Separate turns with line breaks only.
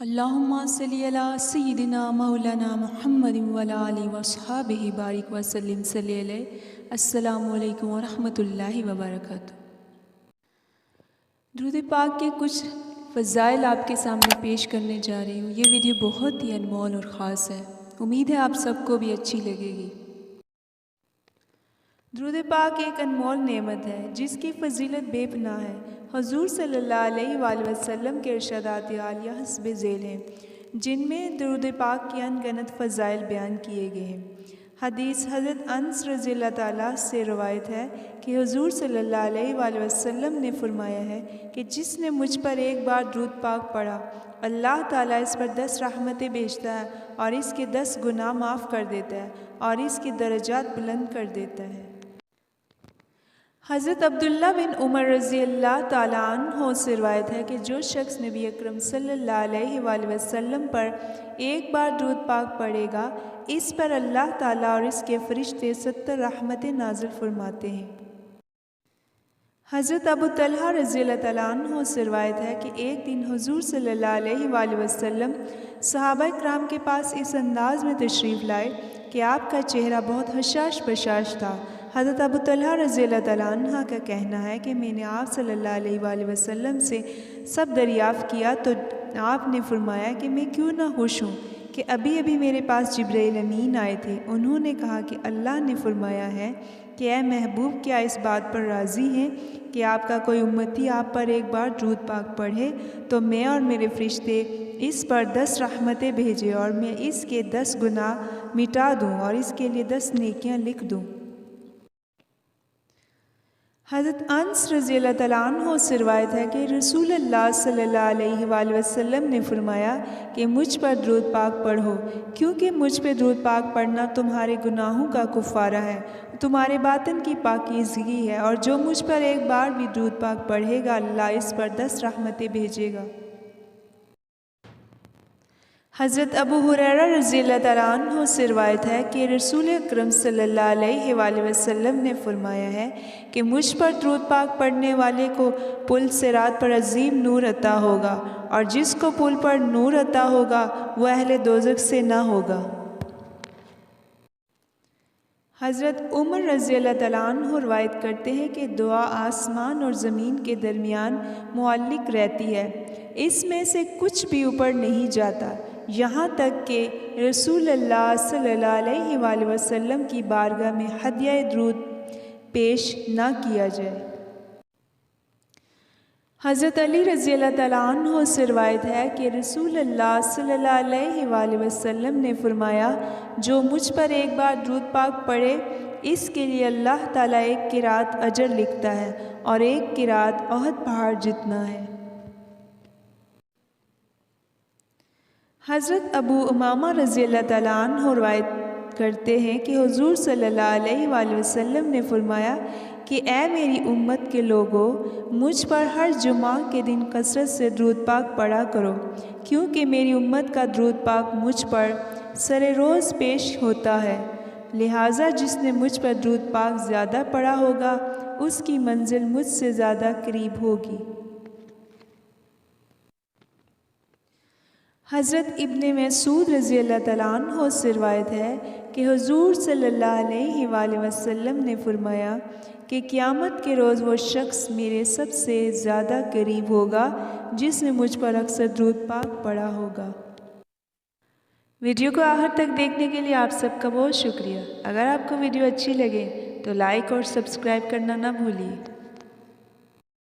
اللہم صلی علی سیدنا مولانا محمد وعلی آلہ وصحابہ بارک وسلم صلی علیہ۔ السلام علیکم ورحمۃ اللہ وبرکاتہ۔ درود پاک کے کچھ فضائل آپ کے سامنے پیش کرنے جا رہی ہوں۔ یہ ویڈیو بہت ہی انمول اور خاص ہے، امید ہے آپ سب کو بھی اچھی لگے گی۔ درود پاک ایک انمول نعمت ہے جس کی فضیلت بے پناہ ہے۔ حضور صلی اللہ علیہ وآلہ وسلم کے ارشادات عالیہ حسب ذیل ہیں، جن میں درود پاک کی انگنت فضائل بیان کیے گئے ہیں۔ حدیث حضرت انس رضی اللہ تعالیٰ سے روایت ہے کہ حضور صلی اللہ علیہ وآلہ وسلم نے فرمایا ہے کہ جس نے مجھ پر ایک بار درود پاک پڑھا، اللہ تعالیٰ اس پر 10 رحمتیں بھیجتا ہے اور اس کے 10 گناہ معاف کر دیتا ہے اور اس کے درجات بلند کر دیتا ہے۔ حضرت عبداللہ بن عمر رضی اللہ تعالیٰ عنہ سے روایت ہے کہ جو شخص نبی اکرم صلی اللہ علیہ وآلہ وسلم پر ایک بار درود پاک پڑھے گا، اس پر اللہ تعالیٰ اور اس کے فرشتے 70 رحمتیں نازل فرماتے ہیں۔ حضرت ابو طلحہ رضی اللہ تعالیٰ عنہ سے روایت ہے کہ ایک دن حضور صلی اللہ علیہ وآلہ وسلم صحابہ کرام کے پاس اس انداز میں تشریف لائے کہ آپ کا چہرہ بہت حشاش بشاش تھا۔ حضرت ابو طلحہ رضی اللہ تعالیٰ عنہ کا کہنا ہے کہ میں نے آپ صلی اللہ علیہ وآلہ وسلم سے سب دریافت کیا تو آپ نے فرمایا کہ میں کیوں نہ خوش ہوں کہ ابھی ابھی میرے پاس جبرائیل امین آئے تھے۔ انہوں نے کہا کہ اللہ نے فرمایا ہے کہ اے محبوب، کیا اس بات پر راضی ہیں کہ آپ کا کوئی امتی آپ پر ایک بار درود پاک پڑھے تو میں اور میرے فرشتے اس پر 10 رحمتیں بھیجے اور میں اس کے 10 گناہ مٹا دوں اور اس کے لیے 10 نیکیاں لکھ دوں۔ حضرت انس رضی اللہ تعالیٰ عنہ سے روایت ہے کہ رسول اللہ صلی اللہ علیہ وآلہ وسلم نے فرمایا کہ مجھ پر درود پاک پڑھو، کیونکہ مجھ پہ درود پاک پڑھنا تمہارے گناہوں کا کفارہ ہے، تمہارے باطن کی پاکیزگی ہے، اور جو مجھ پر ایک بار بھی درود پاک پڑھے گا، اللہ اس پر 10 رحمتیں بھیجے گا۔ حضرت ابو ہریرہ رضی اللہ تعالیٰ عنہ سے روایت ہے کہ رسول اکرم صلی اللہ علیہ وآلہ وسلم نے فرمایا ہے کہ مجھ پر درود پاک پڑھنے والے کو پل صراط پر عظیم نور عطا ہوگا، اور جس کو پل پر نور عطا ہوگا وہ اہل دوزخ سے نہ ہوگا۔ حضرت عمر رضی اللہ تعالیٰ عنہ روایت کرتے ہیں کہ دعا آسمان اور زمین کے درمیان معلق رہتی ہے، اس میں سے کچھ بھی اوپر نہیں جاتا یہاں تک کہ رسول اللہ صلی اللہ علیہ وآلہ وسلم کی بارگاہ میں ہدیہ درود پیش نہ کیا جائے۔ حضرت علی رضی اللہ تعالیٰ عنہ سے روایت ہے کہ رسول اللہ صلی اللہ علیہ وآلہ وسلم نے فرمایا، جو مجھ پر ایک بار درود پاک پڑھے اس کے لیے اللہ تعالیٰ ایک قرات اجر لکھتا ہے اور ایک قرات احد پہاڑ جتنا ہے۔ حضرت ابو امامہ رضی اللہ تعالیٰ عنہ روایت کرتے ہیں کہ حضور صلی اللہ علیہ وآلہ وسلم نے فرمایا کہ اے میری امت کے لوگوں، مجھ پر ہر جمعہ کے دن کثرت سے درود پاک پڑھا کرو، کیونکہ میری امت کا درود پاک مجھ پر سر روز پیش ہوتا ہے، لہٰذا جس نے مجھ پر درود پاک زیادہ پڑھا ہوگا اس کی منزل مجھ سے زیادہ قریب ہوگی۔ حضرت ابن مسعود رضی اللہ تعالیٰ عنہ سے روایت ہے کہ حضور صلی اللہ علیہ وآلہ وسلم نے فرمایا کہ قیامت کے روز وہ شخص میرے سب سے زیادہ قریب ہوگا جس نے مجھ پر اکثر درود پاک پڑھا ہوگا۔ ویڈیو کو آخر تک دیکھنے کے لیے آپ سب کا بہت شکریہ۔ اگر آپ کو ویڈیو اچھی لگے تو لائک اور سبسکرائب کرنا نہ بھولیے۔